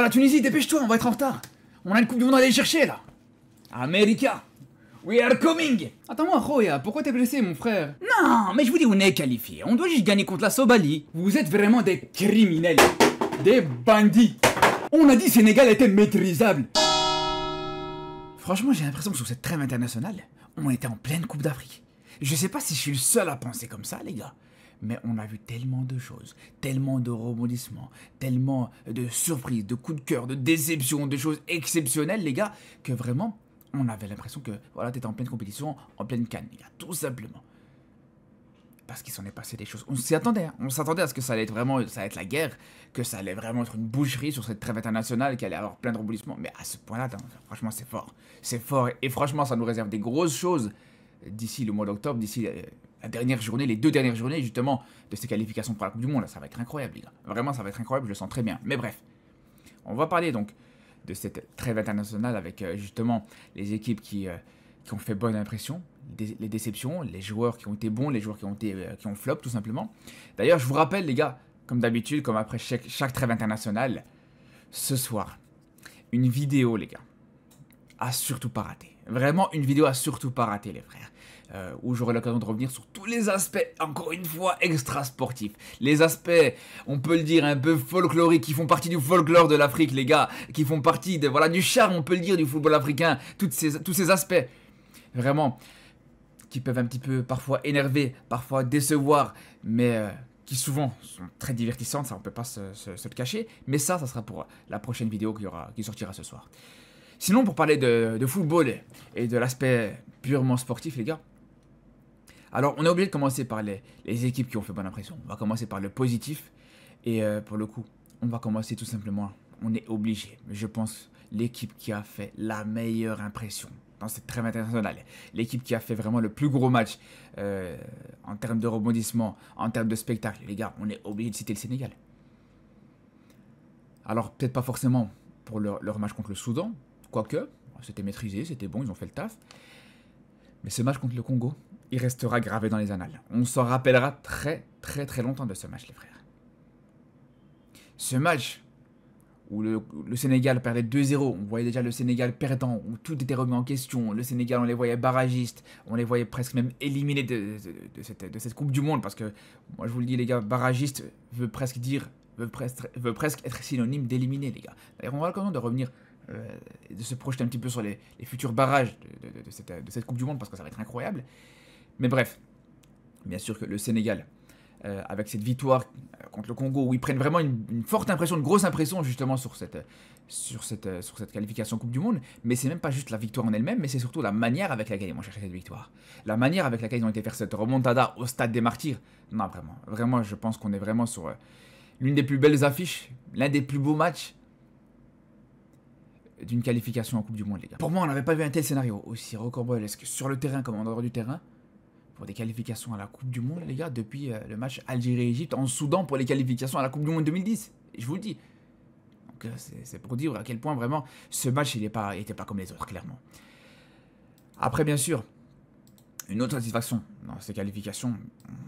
la Tunisie, dépêche-toi, on va être en retard. On a une coupe du monde à aller chercher là. America, we are coming. Attends-moi, Roya, pourquoi t'es blessé, mon frère? Non, mais je vous dis, on est qualifié. On doit juste gagner contre la Somalie. Vous êtes vraiment des criminels, des bandits. On a dit Sénégal était maîtrisable. Franchement, j'ai l'impression que sur cette trêve internationale, on était en pleine Coupe d'Afrique. Je sais pas si je suis le seul à penser comme ça, les gars. Mais on a vu tellement de choses, tellement de rebondissements, tellement de surprises, de coups de cœur, de déceptions, de choses exceptionnelles, les gars, que vraiment, on avait l'impression que, voilà, t'étais en pleine compétition, en pleine canne, les gars, tout simplement. Parce qu'il s'en est passé des choses. On s'y attendait, hein. On s'attendait à ce que ça allait être vraiment, ça allait être la guerre, que ça allait vraiment être une boucherie sur cette trêve internationale, qu'il allait avoir plein de rebondissements. Mais à ce point-là, franchement, c'est fort. C'est fort, et franchement, ça nous réserve des grosses choses d'ici le mois d'octobre, d'ici la dernière journée, les 2 dernières journées, justement, de ces qualifications pour la Coupe du Monde. Là, ça va être incroyable, les gars. Vraiment, ça va être incroyable, je le sens très bien. Mais bref, on va parler donc de cette trêve internationale avec justement les équipes qui ont fait bonne impression, les déceptions, les joueurs qui ont été bons, les joueurs qui ont flop, tout simplement. D'ailleurs, je vous rappelle, les gars, comme d'habitude, comme après chaque trêve internationale, ce soir, une vidéo, les gars, à surtout pas rater. Vraiment, une vidéo à surtout pas rater, les frères. Où j'aurai l'occasion de revenir sur tous les aspects, encore une fois, extra-sportifs. Les aspects, on peut le dire, un peu folkloriques, qui font partie du folklore de l'Afrique, les gars. Qui font partie de, voilà, du charme, on peut le dire, du football africain. Tous ces aspects, vraiment, qui peuvent un petit peu parfois énerver, parfois décevoir, mais qui souvent sont très divertissantes, ça on peut pas se le cacher. Mais ça sera pour la prochaine vidéo qui sortira ce soir. Sinon, pour parler de football et de l'aspect purement sportif, les gars, alors on est obligé de commencer par les équipes qui ont fait bonne impression. On va commencer par le positif. Et pour le coup, on va commencer tout simplement, on est obligé, je pense, l'équipe qui a fait la meilleure impression dans cette trêve internationale. L'équipe qui a fait vraiment le plus gros match en termes de rebondissement, en termes de spectacle. Les gars, on est obligé de citer le Sénégal. Alors, peut-être pas forcément pour leur match contre le Soudan, quoique, c'était maîtrisé, c'était bon, ils ont fait le taf. Mais ce match contre le Congo, il restera gravé dans les annales. On s'en rappellera très très très longtemps de ce match, les frères. Ce match où le Sénégal perdait 2-0, on voyait déjà le Sénégal perdant, où tout était remis en question. Le Sénégal, on les voyait barragistes, on les voyait presque même éliminés de cette Coupe du Monde. Parce que, moi je vous le dis les gars, barragiste veut presque être synonyme d'éliminer, les gars. D'ailleurs, on aura l'occasion de revenir, de se projeter un petit peu sur les futurs barrages de cette Coupe du Monde, parce que ça va être incroyable. Mais bref, bien sûr que le Sénégal, avec cette victoire contre le Congo, où ils prennent vraiment une forte impression, une grosse impression justement sur cette qualification Coupe du Monde, mais c'est même pas juste la victoire en elle-même, mais c'est surtout la manière avec laquelle ils vont chercher cette victoire. La manière avec laquelle ils ont été faire cette remontada au stade des Martyrs. Non, vraiment, je pense qu'on est vraiment sur l'une des plus belles affiches, l'un des plus beaux matchs d'une qualification en Coupe du Monde, les gars. Pour moi, on n'avait pas vu un tel scénario aussi rocambolesque sur le terrain comme en dehors du terrain, pour des qualifications à la Coupe du Monde, les gars, depuis le match Algérie-Égypte en Soudan pour les qualifications à la Coupe du Monde 2010. Et je vous le dis. Donc c'est pour dire à quel point vraiment ce match, il était pas comme les autres, clairement. Après, bien sûr, une autre satisfaction dans ces qualifications,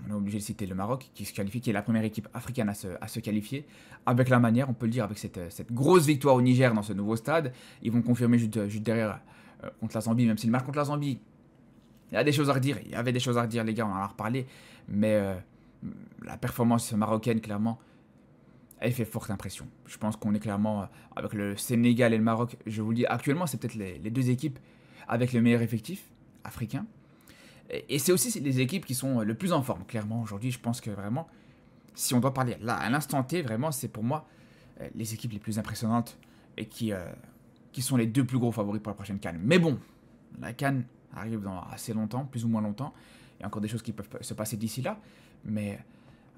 on est obligé de citer le Maroc, qui se qualifie, qui est la première équipe africaine à se qualifier, avec la manière, on peut le dire, avec cette grosse victoire au Niger dans ce nouveau stade. Ils vont confirmer juste derrière contre la Zambie, même si le match contre la Zambie, il y a des choses à redire, il y avait des choses à redire, les gars, on en a reparlé. Mais la performance marocaine, clairement, elle fait forte impression. Je pense qu'on est clairement, avec le Sénégal et le Maroc, je vous le dis, actuellement, c'est peut-être les deux équipes avec le meilleur effectif africain. Et c'est aussi les équipes qui sont le plus en forme, clairement. Aujourd'hui, je pense que vraiment, si on doit parler là, à l'instant T, vraiment, c'est pour moi les équipes les plus impressionnantes et qui sont les deux plus gros favoris pour la prochaine CAN. Mais bon, la CAN arrive dans assez longtemps, plus ou moins longtemps. Il y a encore des choses qui peuvent se passer d'ici là. Mais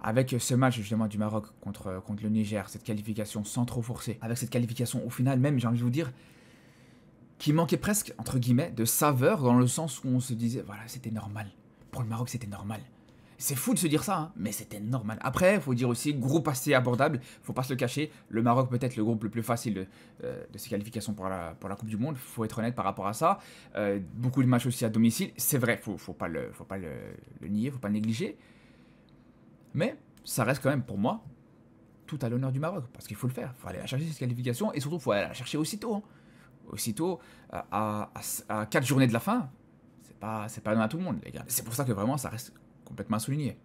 avec ce match justement du Maroc contre le Niger, cette qualification sans trop forcer, avec cette qualification au final même, j'ai envie de vous dire, qui manquait presque, entre guillemets, de saveur, dans le sens où on se disait, voilà, c'était normal. Pour le Maroc, c'était normal. C'est fou de se dire ça, hein, mais c'était normal. Après, il faut dire aussi, groupe assez abordable, faut pas se le cacher. Le Maroc, peut-être le groupe le plus facile de ces qualifications pour la Coupe du Monde, faut être honnête par rapport à ça. Beaucoup de matchs aussi à domicile, c'est vrai, faut pas le nier, faut pas le négliger. Mais ça reste quand même, pour moi, tout à l'honneur du Maroc, parce qu'il faut le faire. Il faut aller la chercher cette qualification, et surtout, il faut aller la chercher aussitôt. Hein. Aussitôt, à 4 journées de la fin, c'est pas donné à tout le monde, les gars. C'est pour ça que vraiment, ça reste complètement à souligner.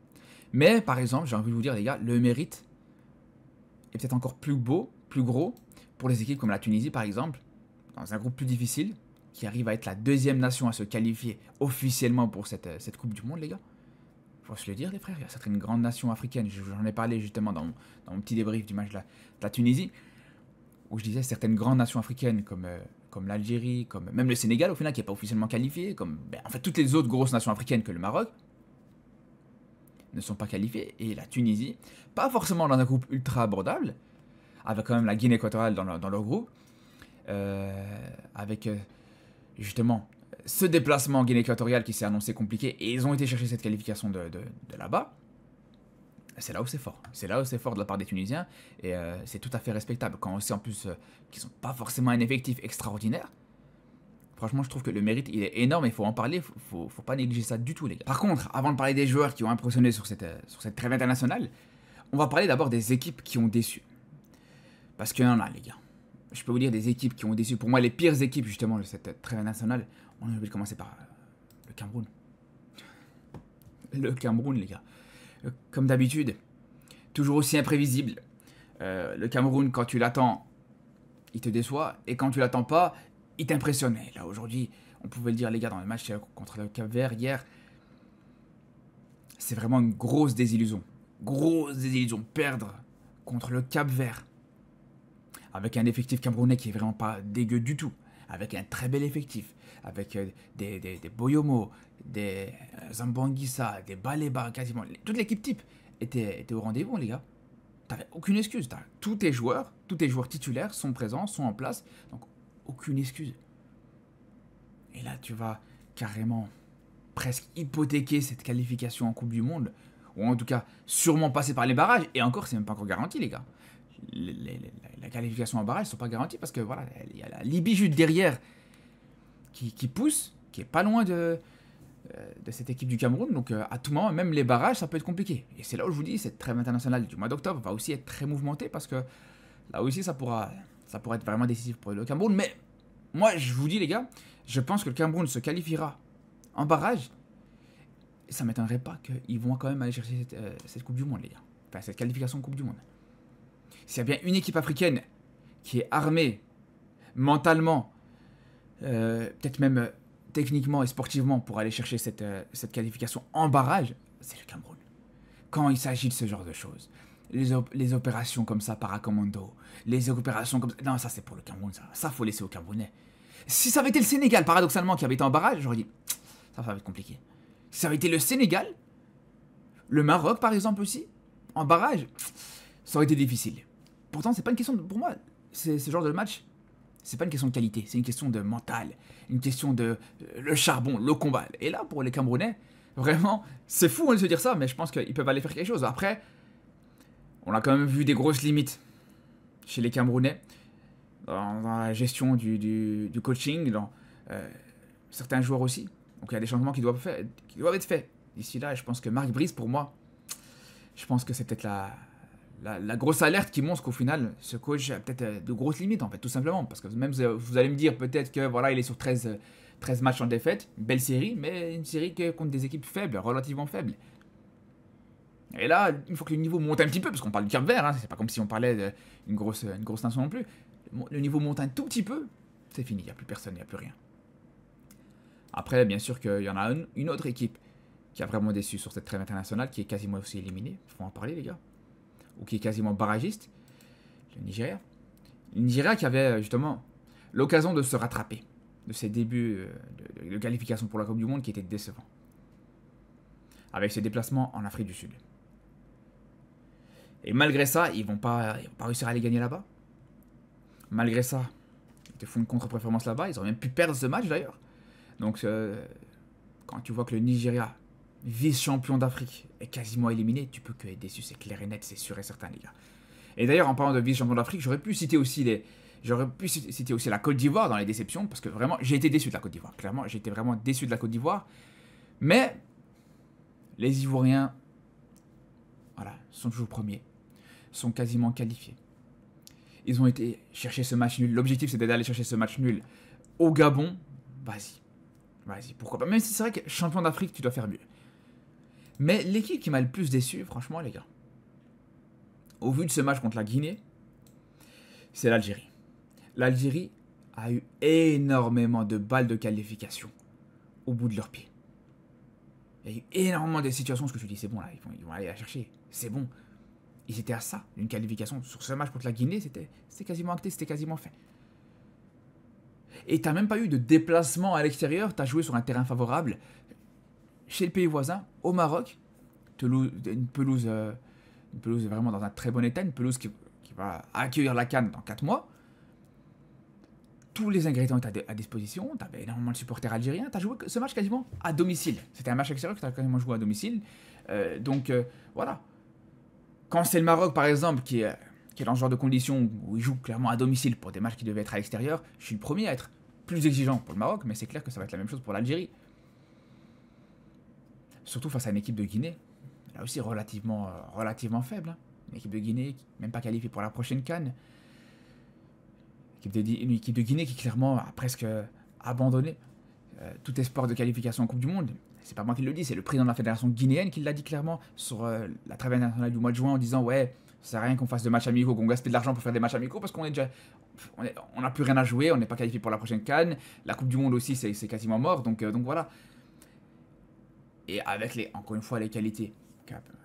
Mais, par exemple, j'ai envie de vous dire, les gars, le mérite est peut-être encore plus beau, plus gros, pour les équipes comme la Tunisie, par exemple, dans un groupe plus difficile, qui arrive à être la deuxième nation à se qualifier officiellement pour cette Coupe du Monde, les gars. Faut se le dire, les frères, il y a certaines grandes nations africaines, j'en ai parlé justement dans mon petit débrief du match de la Tunisie, où je disais certaines grandes nations africaines comme l'Algérie, comme même le Sénégal au final qui n'est pas officiellement qualifié, comme en fait toutes les autres grosses nations africaines que le Maroc ne sont pas qualifiées, et la Tunisie, pas forcément dans un groupe ultra abordable, avec quand même la Guinée équatoriale dans leur groupe, avec justement ce déplacement en Guinée équatoriale qui s'est annoncé compliqué, et ils ont été chercher cette qualification de là-bas. C'est là où c'est fort. C'est là où c'est fort de la part des Tunisiens. Et c'est tout à fait respectable. Quand on sait en plus qu'ils n'ont pas forcément un effectif extraordinaire. Franchement, je trouve que le mérite, il est énorme. Il faut en parler. Faut pas négliger ça du tout, les gars. Par contre, avant de parler des joueurs qui ont impressionné sur cette trêve internationale, on va parler d'abord des équipes qui ont déçu. Parce qu'il y en a, les gars. Je peux vous dire des équipes qui ont déçu. Pour moi, les pires équipes, justement, de cette trêve internationale, on a envie de commencer par le Cameroun. Le Cameroun, les gars. Comme d'habitude, toujours aussi imprévisible. Le Cameroun, quand tu l'attends, il te déçoit. Et quand tu l'attends pas, il t'impressionne. Et là, aujourd'hui, on pouvait le dire, les gars, dans le match contre le Cap-Vert hier, c'est vraiment une grosse désillusion. Grosse désillusion. Perdre contre le Cap-Vert. Avec un effectif camerounais qui est vraiment pas dégueu du tout. Avec un très bel effectif. Avec des Boyomo, des Zambanguissa, des Baleba, quasiment. Toute l'équipe type était au rendez-vous, les gars. T'avais aucune excuse. Tous tes joueurs titulaires sont présents, sont en place. Donc, aucune excuse. Et là, tu vas carrément presque hypothéquer cette qualification en Coupe du Monde. Ou en tout cas, sûrement passer par les barrages. Et encore, c'est même pas encore garanti, les gars. La qualification en barrage ne sont pas garanties parce que voilà, il y a la Libye juste derrière qui pousse, qui est pas loin de cette équipe du Cameroun. Donc à tout moment, même les barrages, ça peut être compliqué. Et c'est là où je vous dis, cette trêve internationale du mois d'octobre va aussi être très mouvementée parce que là aussi, ça pourra être vraiment décisif pour le Cameroun. Mais moi, je vous dis, les gars, je pense que le Cameroun se qualifiera en barrage. Et ça ne m'étonnerait pas qu'ils vont quand même aller chercher cette Coupe du Monde, les gars. Enfin, cette qualification Coupe du Monde. S'il y a bien une équipe africaine qui est armée mentalement, peut-être même techniquement et sportivement pour aller chercher cette qualification en barrage, c'est le Cameroun. Quand il s'agit de ce genre de choses, les opérations comme ça, paracommando, les opérations comme ça, non, ça c'est pour le Cameroun, ça faut laisser aux Camerounais. Si ça avait été le Sénégal, paradoxalement, qui avait été en barrage, j'aurais dit, ça va être compliqué. Si ça avait été le Sénégal, le Maroc par exemple aussi, en barrage, ça aurait été difficile. Pourtant, c'est pas une question pour moi, ce genre de match, c'est pas une question de qualité, c'est une question de mental, une question de le charbon, le combat. Et là, pour les Camerounais, vraiment, c'est fou de se dire ça, mais je pense qu'ils peuvent aller faire quelque chose. Après, on a quand même vu des grosses limites chez les Camerounais dans la gestion du coaching, dans certains joueurs aussi. Donc il y a des changements qui doivent être faits. D'ici là, je pense que Marc Brice, pour moi, je pense que c'est peut-être la grosse alerte qui montre qu'au final, ce coach a peut-être de grosses limites, en fait, tout simplement. Parce que même vous allez me dire peut-être que voilà, il est sur 13 matchs en défaite, une belle série, mais une série contre des équipes faibles, relativement faibles. Et là, il faut que le niveau monte un petit peu, parce qu'on parle du Cap-Vert, hein, c'est pas comme si on parlait d'une grosse nation non plus. Le niveau monte un tout petit peu, c'est fini, il n'y a plus personne, il n'y a plus rien. Après, bien sûr qu'il y en a une autre équipe qui a vraiment déçu sur cette trêve internationale, qui est quasiment aussi éliminée, il faut en parler les gars, ou qui est quasiment barragiste, le Nigeria. Le Nigeria qui avait justement l'occasion de se rattraper de ses débuts de qualification pour la Coupe du Monde qui étaient décevants, avec ses déplacements en Afrique du Sud. Et malgré ça, ils vont pas réussir à aller gagner là-bas. Malgré ça, ils te font une contre-performance là-bas, ils auraient même pu perdre ce match d'ailleurs. Donc quand tu vois que le Nigeria, vice-champion d'Afrique, est quasiment éliminé, tu peux que être déçu, c'est clair et net, c'est sûr et certain les gars. Et d'ailleurs, en parlant de vice-champion d'Afrique, j'aurais pu citer aussi la Côte d'Ivoire dans les déceptions, parce que vraiment, j'ai été déçu de la Côte d'Ivoire. Clairement, j'ai été vraiment déçu de la Côte d'Ivoire. Mais les Ivoiriens, voilà, sont toujours premiers, sont quasiment qualifiés. Ils ont été chercher ce match nul. L'objectif, c'était d'aller chercher ce match nul au Gabon. Vas-y. Vas-y, pourquoi pas. Même si c'est vrai que champion d'Afrique, tu dois faire mieux. Mais l'équipe qui m'a le plus déçu, franchement, les gars, au vu de ce match contre la Guinée, c'est l'Algérie. L'Algérie a eu énormément de balles de qualification au bout de leurs pieds. Il y a eu énormément de situations où je dis, c'est bon là, ils vont aller la chercher. C'est bon. Ils étaient à ça, une qualification. Sur ce match contre la Guinée, c'était quasiment acté, c'était quasiment fait. Et t'as même pas eu de déplacement à l'extérieur, t'as joué sur un terrain favorable. Chez le pays voisin, au Maroc, une pelouse vraiment dans un très bon état, une pelouse qui va accueillir la CAN dans 4 mois. Tous les ingrédients étaient à disposition, tu avais énormément de supporters algériens, tu as joué ce match quasiment à domicile. C'était un match extérieur que tu as quasiment joué à domicile. Voilà. Quand c'est le Maroc, par exemple, qui est dans ce genre de conditions où il joue clairement à domicile pour des matchs qui devaient être à l'extérieur, je suis le premier à être plus exigeant pour le Maroc, mais c'est clair que ça va être la même chose pour l'Algérie. Surtout face à une équipe de Guinée, là aussi relativement faible. Hein. Une équipe de Guinée, même pas qualifiée pour la prochaine CAN. Une équipe de Guinée qui clairement a presque abandonné tout espoir de qualification en Coupe du Monde. C'est pas moi qui le dis, c'est le président de la fédération guinéenne qui l'a dit clairement sur la trêve internationale du mois de juin en disant ouais, ça sert à rien qu'on fasse de matchs amicaux, qu'on gaspille de l'argent pour faire des matchs amicaux parce qu'on n'a plus rien à jouer, on n'est pas qualifié pour la prochaine CAN. La Coupe du Monde aussi, c'est quasiment mort, donc voilà. Et avec encore une fois les qualités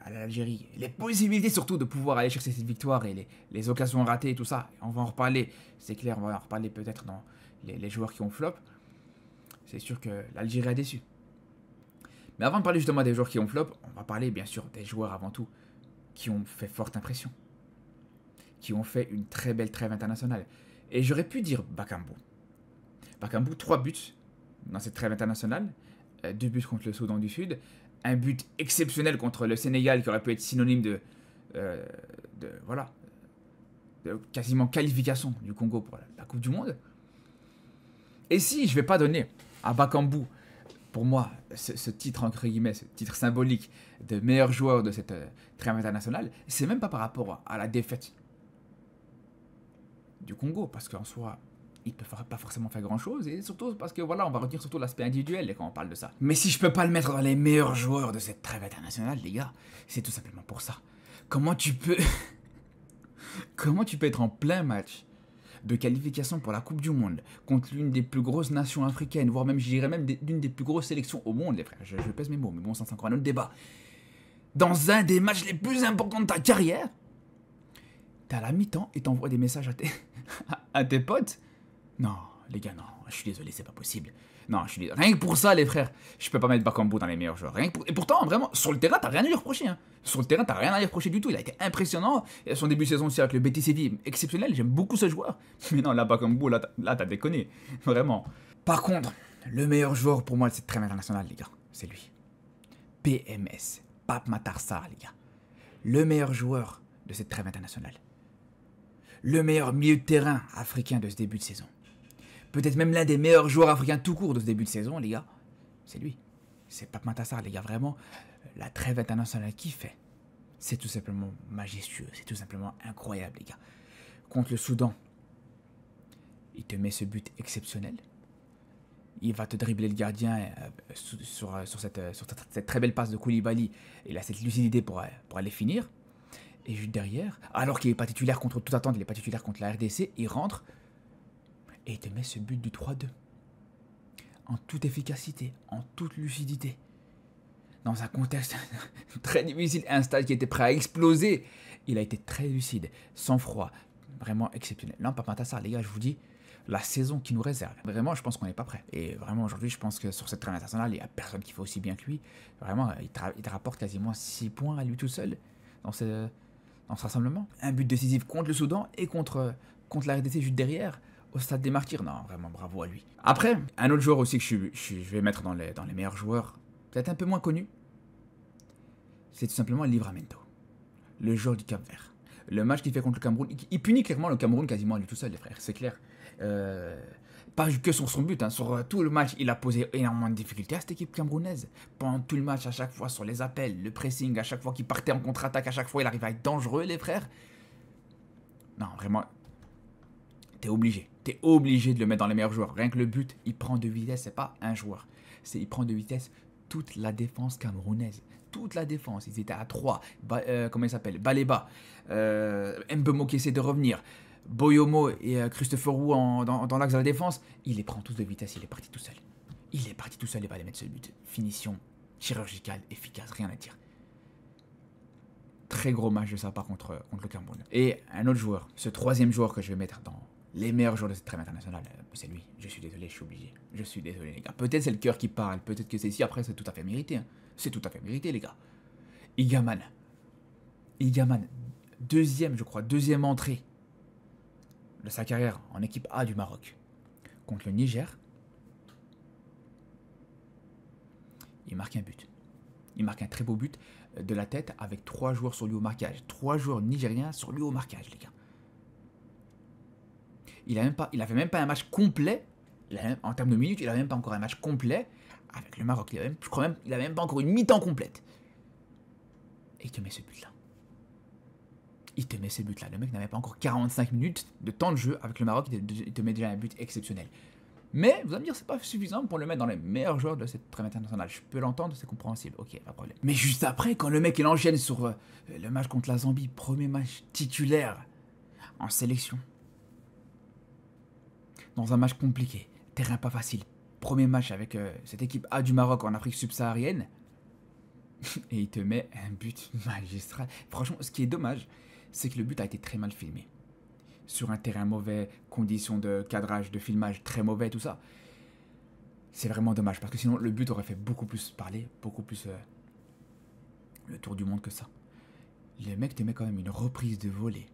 à l'Algérie, les possibilités surtout de pouvoir aller chercher cette victoire et les occasions ratées et tout ça, on va en reparler, c'est clair, on va en reparler peut-être dans les joueurs qui ont flop. C'est sûr que l'Algérie a déçu. Mais avant de parler justement des joueurs qui ont flop, on va parler bien sûr des joueurs avant tout qui ont fait forte impression, qui ont fait une très belle trêve internationale. Et j'aurais pu dire Bakambu. Bakambu, 3 buts dans cette trêve internationale, 2 buts contre le Soudan du Sud, un but exceptionnel contre le Sénégal qui aurait pu être synonyme de quasiment qualification du Congo pour la Coupe du Monde. Et si je ne vais pas donner à Bakambu, pour moi, ce titre entre guillemets, ce titre symbolique de meilleur joueur de cette trêve internationale, c'est même pas par rapport à la défaite du Congo, parce qu'en soi, il peut pas forcément faire grand chose, et surtout parce que voilà, on va retenir surtout l'aspect individuel quand on parle de ça. Mais si je peux pas le mettre dans les meilleurs joueurs de cette trêve internationale, les gars, c'est tout simplement pour ça. Comment tu peux être en plein match de qualification pour la Coupe du Monde contre l'une des plus grosses nations africaines, voire même, je dirais même, l'une des plus grosses sélections au monde, les frères. Je pèse mes mots, mais bon, ça c'est encore un autre débat. Dans un des matchs les plus importants de ta carrière, t'es à la mi-temps et t'envoies des messages à tes potes. Non, les gars, non, je suis désolé, c'est pas possible. Non, je suis désolé. Rien que pour ça, les frères, je peux pas mettre Bakambu dans les meilleurs joueurs. Et pourtant, vraiment, sur le terrain, t'as rien à lui reprocher. Hein. Sur le terrain, t'as rien à lui reprocher du tout. Il a été impressionnant. Et son début de saison aussi avec le Betis Séville, exceptionnel. J'aime beaucoup ce joueur. Mais non, là, Bakambu, là, t'as déconné. Vraiment. Par contre, le meilleur joueur pour moi de cette trêve internationale, les gars, c'est lui. PMS. Pape Matar Sarr, les gars. Le meilleur joueur de cette trêve internationale. Le meilleur milieu de terrain africain de ce début de saison. Peut-être même l'un des meilleurs joueurs africains tout court de ce début de saison, les gars. C'est lui. C'est Pape Matar Sarr, les gars. Vraiment, la trêve internationale qu'il fait, c'est tout simplement majestueux. C'est tout simplement incroyable, les gars. Contre le Soudan, il te met ce but exceptionnel. Il va te dribbler le gardien sur cette très belle passe de Koulibaly. Il a cette lucidité pour aller finir. Et juste derrière, alors qu'il n'est pas titulaire contre toute attente, il n'est pas titulaire contre la RDC, il rentre et il te met ce but du 3-2. En toute efficacité, en toute lucidité. Dans un contexte très difficile, un stade qui était prêt à exploser, il a été très lucide, sans froid, vraiment exceptionnel. Non, Pape Matar Sarr, les gars, je vous dis, la saison qui nous réserve. Vraiment, je pense qu'on n'est pas prêt. Et vraiment, aujourd'hui, je pense que sur cette trêve internationale, il n'y a personne qui fait aussi bien que lui. Vraiment, il te rapporte quasiment 6 points à lui tout seul dans ce rassemblement. Un but décisif contre le Soudan et contre la RDC juste derrière, au stade des Martyrs. Non, vraiment, bravo à lui. Après, un autre joueur aussi que je vais mettre dans les meilleurs joueurs, peut-être un peu moins connu, c'est tout simplement Livramento, le joueur du Cap-Vert. Le match qu'il fait contre le Cameroun, il punit clairement le Cameroun quasiment à lui tout seul, les frères, c'est clair. Pas que sur son but, hein, sur tout le match, il a posé énormément de difficultés à cette équipe camerounaise. Pendant tout le match, à chaque fois, sur les appels, le pressing, à chaque fois qu'il partait en contre-attaque, à chaque fois, il arrivait à être dangereux, les frères. Non, vraiment, t'es obligé. T'es obligé de le mettre dans les meilleurs joueurs. Rien que le but, il prend de vitesse, c'est pas un joueur. Il prend de vitesse toute la défense camerounaise. Toute la défense. Ils étaient à 3. Comment il s'appelle? Baleba. Mbemo qui essaie de revenir. Boyomo et Christopher Wu dans l'axe de la défense. Il les prend tous de vitesse, il est parti tout seul. Il est parti tout seul et va les mettre sur le but. Finition chirurgicale, efficace, rien à dire. Très gros match de sa part contre le Cameroun. Et un autre joueur, ce troisième joueur que je vais mettre dans les meilleurs joueurs de cette trêve internationale, c'est lui. Je suis désolé, je suis obligé. Je suis désolé, les gars. Peut-être c'est le cœur qui parle, peut-être que c'est ici. Après, c'est tout à fait mérité. Hein. C'est tout à fait mérité, les gars. Igaman. Deuxième entrée de sa carrière en équipe A du Maroc. Contre le Niger. Il marque un but. Il marque un très beau but de la tête avec 3 joueurs sur lui au marquage. 3 joueurs nigériens sur lui au marquage, les gars. Il avait même pas un match complet. En termes de minutes, il avait même pas encore un match complet avec le Maroc. Je crois même, il avait même pas encore une mi-temps complète. Et il te met ce but-là. Le mec n'avait pas encore 45 minutes de temps de jeu avec le Maroc. Il te met déjà un but exceptionnel. Mais vous allez me dire, c'est pas suffisant pour le mettre dans les meilleurs joueurs de cette trêve internationale. Je peux l'entendre, c'est compréhensible. Ok, pas de problème. Mais juste après, quand le mec il enchaîne sur le match contre la Zambie, premier match titulaire en sélection, dans un match compliqué, terrain pas facile, premier match avec cette équipe A du Maroc en Afrique subsaharienne, et il te met un but magistral. Franchement, ce qui est dommage, c'est que le but a été très mal filmé. Sur un terrain mauvais, conditions de cadrage, de filmage très mauvais, tout ça. C'est vraiment dommage, parce que sinon le but aurait fait beaucoup plus parler, beaucoup plus le tour du monde que ça. Le mec te met quand même une reprise de volée,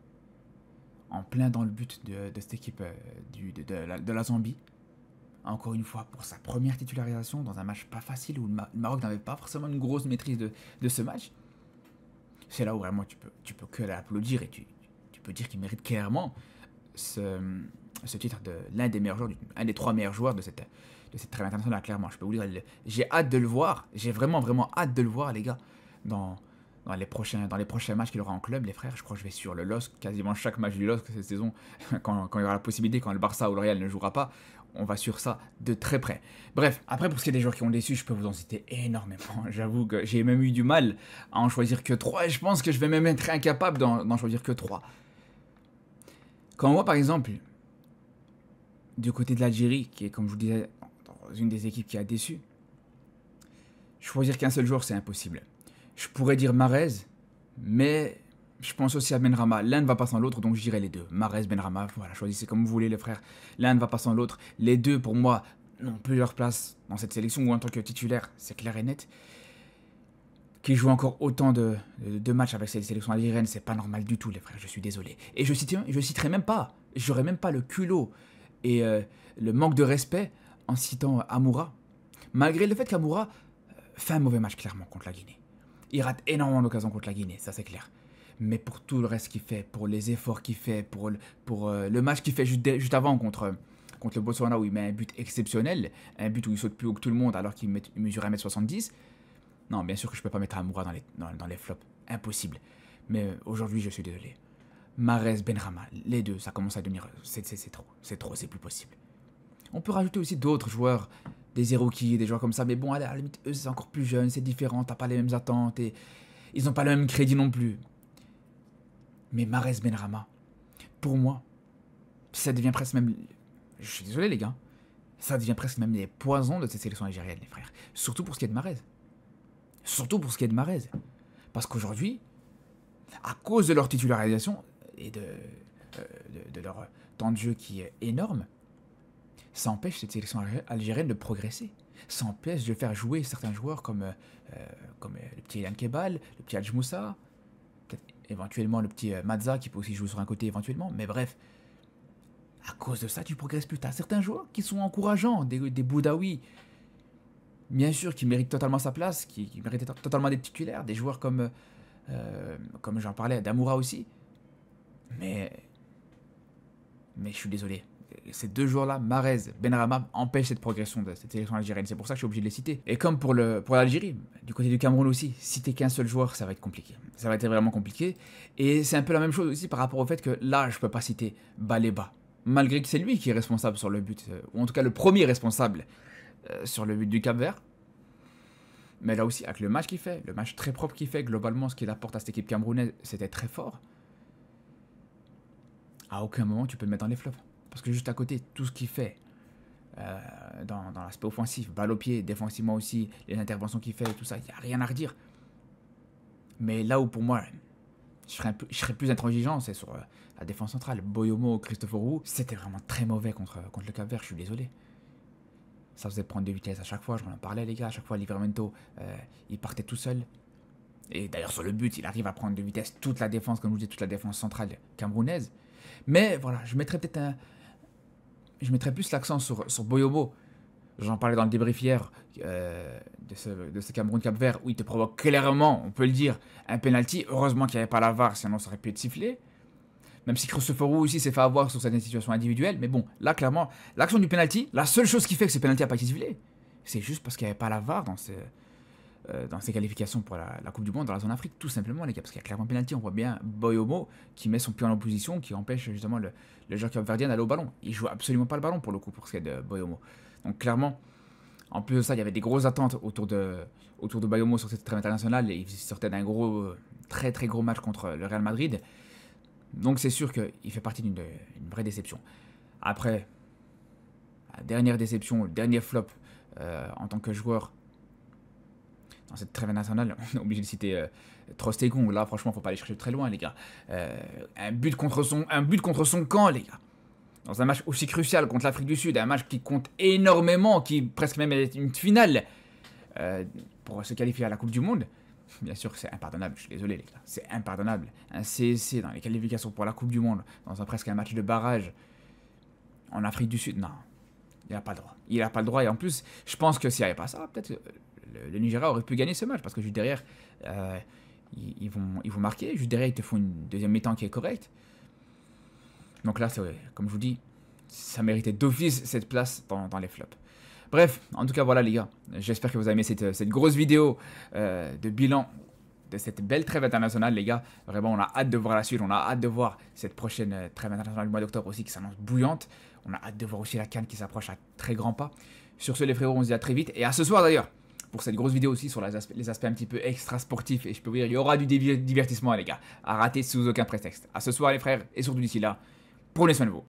en plein dans le but de cette équipe de la Zambie. Encore une fois, pour sa première titularisation, dans un match pas facile, où le Maroc n'avait pas forcément une grosse maîtrise de ce match. C'est là où vraiment tu peux que l'applaudir et tu peux dire qu'il mérite clairement ce titre de l'un des meilleurs joueurs, un des 3 meilleurs joueurs de cette trêve internationale, clairement. Je peux vous dire, j'ai hâte de le voir, j'ai vraiment hâte de le voir, les gars, dans les prochains matchs qu'il aura en club, les frères. Je crois que je vais sur le LOSC, quasiment chaque match du LOSC cette saison, quand il y aura la possibilité, quand le Barça ou le Real ne jouera pas, on va sur ça de très près. Bref, après pour ce qui est des joueurs qui ont déçu, je peux vous en citer énormément. J'avoue que j'ai même eu du mal à en choisir que 3, et je pense que je vais même être incapable d'en choisir que 3. Quand on voit par exemple, du côté de l'Algérie, qui est, comme je vous disais, dans une des équipes qui a déçu, choisir qu'un seul joueur, c'est impossible. Je pourrais dire Mahrez, mais je pense aussi à Benrahma. L'un ne va pas sans l'autre, donc je dirais les deux. Mahrez, Benrahma, voilà, choisissez comme vous voulez, les frères. L'un ne va pas sans l'autre. Les deux, pour moi, n'ont plus leur place dans cette sélection, ou en tant que titulaire, c'est clair et net. Qui joue encore autant de matchs avec cette sélection algérienne, c'est pas normal du tout, les frères, je suis désolé. Et je citerai même pas, j'aurais même pas le culot et le manque de respect en citant Amoura. Malgré le fait qu'Amoura fait un mauvais match, clairement, contre la Guinée. Il rate énormément d'occasions contre la Guinée, ça c'est clair. Mais pour tout le reste qu'il fait, pour les efforts qu'il fait, pour le match qu'il fait juste avant contre le Botswana, où il met un but exceptionnel, un but où il saute plus haut que tout le monde alors qu'il mesure 1m70, non, bien sûr que je peux pas mettre Amoura dans les flops, impossible. Mais aujourd'hui, je suis désolé. Mahrez, Benrahma, les deux, ça commence à devenir... C'est trop, c'est plus possible. On peut rajouter aussi d'autres joueurs, des Eroki, des joueurs comme ça, mais bon, à la limite, eux, c'est encore plus jeune, c'est différent, t'as pas les mêmes attentes, et ils n'ont pas le même crédit non plus. Mais Mahrez, Benrahma, pour moi, ça devient presque même... Je suis désolé, les gars. Ça devient presque même les poisons de cette sélection algérienne, les frères. Surtout pour ce qui est de Mahrez. Parce qu'aujourd'hui, à cause de leur titularisation et de leur temps de jeu qui est énorme, ça empêche cette sélection algérienne de progresser. Ça empêche de faire jouer certains joueurs comme le petit Elian Kebal, le petit Hadj Moussa, peut-être éventuellement le petit Mazza qui peut aussi jouer sur un côté éventuellement, mais bref, à cause de ça, tu progresses plus. T'as certains joueurs qui sont encourageants, des Boudaoui, bien sûr, qui méritent totalement sa place, qui méritent totalement d'être titulaires, des joueurs comme j'en parlais, d'Amoura aussi, mais je suis désolé. ces deux joueurs-là, Mahrez, Benrahma, empêchent cette progression de cette sélection algérienne. C'est pour ça que je suis obligé de les citer. Et comme pour l'Algérie, du côté du Cameroun aussi, citer qu'un seul joueur, ça va être compliqué. Ça va être vraiment compliqué. Et c'est un peu la même chose aussi par rapport au fait que là, je peux pas citer Baleba. Malgré que c'est lui qui est responsable sur le but, ou en tout cas le premier responsable sur le but du Cap-Vert. Mais là aussi, avec le match qu'il fait, le match très propre qu'il fait, globalement, ce qu'il apporte à cette équipe camerounaise, c'était très fort. À aucun moment, tu peux le mettre dans les flops. Parce que juste à côté, tout ce qu'il fait dans l'aspect offensif, balle au pied, défensivement aussi, les interventions qu'il fait, tout ça, il n'y a rien à redire. Mais là où pour moi, je serais plus intransigeant, c'est sur la défense centrale. Boyomo, Christopher Roux, c'était vraiment très mauvais contre le Cap-Vert, je suis désolé. Ça faisait prendre de vitesse à chaque fois, je vous en parlais les gars, à chaque fois Livramento, il partait tout seul. Et d'ailleurs sur le but, il arrive à prendre de vitesse toute la défense, comme je vous disais, toute la défense centrale camerounaise. Mais voilà, je mettrais plus l'accent sur Boyomo. J'en parlais dans le débrief hier de ce Cameroun Cap-Vert où il te provoque clairement, on peut le dire, un penalty. Heureusement qu'il n'y avait pas la VAR, sinon ça aurait pu être sifflé. Même si Christopher Roux aussi s'est fait avoir sur certaines situations individuelles. Mais bon, là clairement, l'action du penalty, la seule chose qui fait que ce penalty n'a pas été sifflé, c'est juste parce qu'il n'y avait pas la VAR dans ses qualifications pour la Coupe du Monde dans la zone Afrique, tout simplement les gars, parce qu'il y a clairement un penalty. On voit bien Boyomo qui met son pied en opposition, qui empêche justement le joueur capverdien d'aller au ballon. Il joue absolument pas le ballon pour le coup pour ce qui est de Boyomo. Donc clairement, en plus de ça, il y avait des grosses attentes autour de Boyomo sur cette trêve internationale, et il sortait d'un très très gros match contre le Real Madrid. Donc c'est sûr qu'il fait partie d'une vraie déception. Après, la dernière déception, le dernier flop en tant que joueur dans cette trêve nationale, on est obligé de citer Trostekong. Là, franchement, faut pas aller chercher très loin, les gars. Un but contre son camp, les gars. Dans un match aussi crucial contre l'Afrique du Sud, un match qui compte énormément, qui presque même est une finale pour se qualifier à la Coupe du Monde. Bien sûr que c'est impardonnable, je suis désolé, les gars. C'est impardonnable. Un CSC dans les qualifications pour la Coupe du Monde, dans presque un match de barrage en Afrique du Sud, non. Il n'a pas le droit. Il n'a pas le droit. Et en plus, je pense que s'il n'y avait pas ça, peut-être le Nigeria aurait pu gagner ce match. Parce que juste derrière, ils vont marquer. Juste derrière, ils te font une deuxième mi-temps qui est correcte. Donc là, comme je vous dis, ça méritait d'office cette place dans les flops. Bref, en tout cas, voilà les gars. J'espère que vous avez aimé cette grosse vidéo de bilan de cette belle trêve internationale, les gars. Vraiment, on a hâte de voir la suite. On a hâte de voir cette prochaine trêve internationale du mois d'octobre aussi qui s'annonce bouillante. On a hâte de voir aussi la CAN qui s'approche à très grands pas. Sur ce, les frérots, on se dit à très vite. Et à ce soir d'ailleurs, pour cette grosse vidéo aussi sur les aspects un petit peu extra sportifs. Et je peux vous dire, il y aura du divertissement, les gars. À rater sous aucun prétexte. À ce soir, les frères. Et surtout d'ici là, prenez soin de vous.